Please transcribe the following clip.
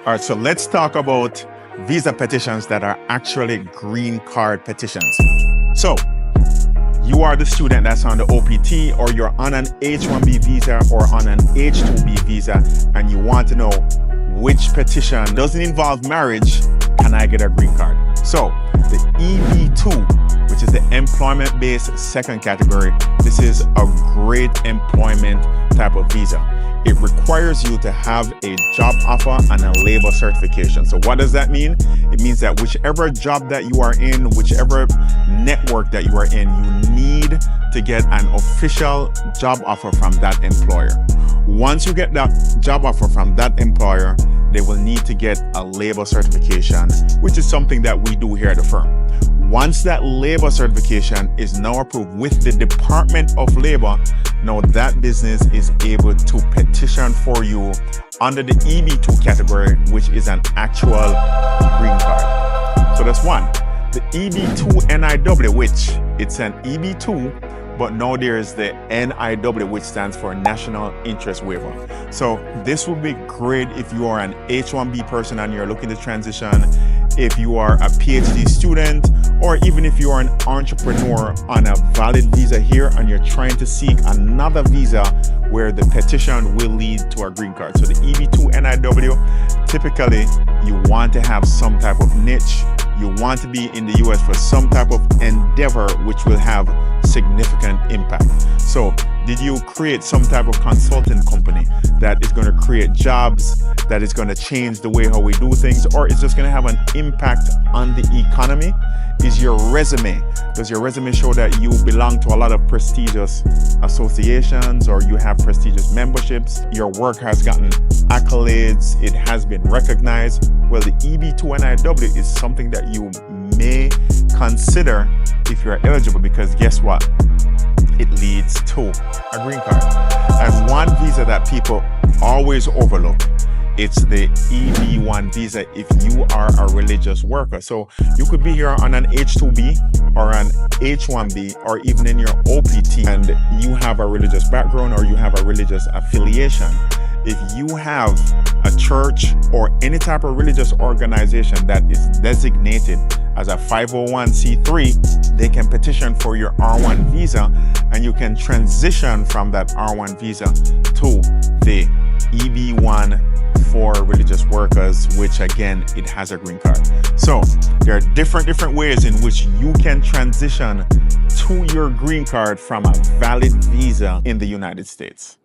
All right, so let's talk about visa petitions that are actually green card petitions. So you are the student that's on the OPT, or you're on an H-1B visa or on an H-2B visa, and you want to know which petition doesn't involve marriage, can I get a green card? So the EB2, which is the employment-based second category, this is a great employment type of visa. It requires you to have a job offer and a labor certification. So what does that mean? It means that whichever job that you are in, whichever network that you are in, you need to get an official job offer from that employer. Once you get that job offer from that employer, they will need to get a labor certification, which is something that we do here at the firm. Once that labor certification is now approved with the Department of Labor, now that business is able to petition for you under the EB2 category, which is an actual green card. So that's one. The EB2 NIW, which it's an EB2, but now there's the NIW, which stands for National Interest Waiver. So this would be great if you are an H-1B person and you're looking to transition, if you are a PhD student, or even if you are an entrepreneur on a valid visa here and you're trying to seek another visa where the petition will lead to a green card. So the EB2 NIW, typically you want to have some type of niche. You want to be in the US for some type of endeavor which will have significant impact. So did you create some type of consulting company that is going to create jobs, that is going to change the way how we do things, or is just going to have an impact on the economy? Is your resume, does your resume show that you belong to a lot of prestigious associations, or you have prestigious memberships? Your work has gotten accolades, it has been recognized. Well, the EB2 NIW is something that you may consider if you're eligible, because guess what? It leads to a green card. And one visa that people always overlook, it's the EB1 visa if you are a religious worker. So you could be here on an H-2B or an H-1B or even in your OPT, and you have a religious background or you have a religious affiliation. If you have a church or any type of religious organization that is designated as a 501c3, they can petition for your R1 visa, and you can transition from that R1 visa to the EB1 for religious workers, which again, it has a green card. So there are different ways in which you can transition to your green card from a valid visa in the United States.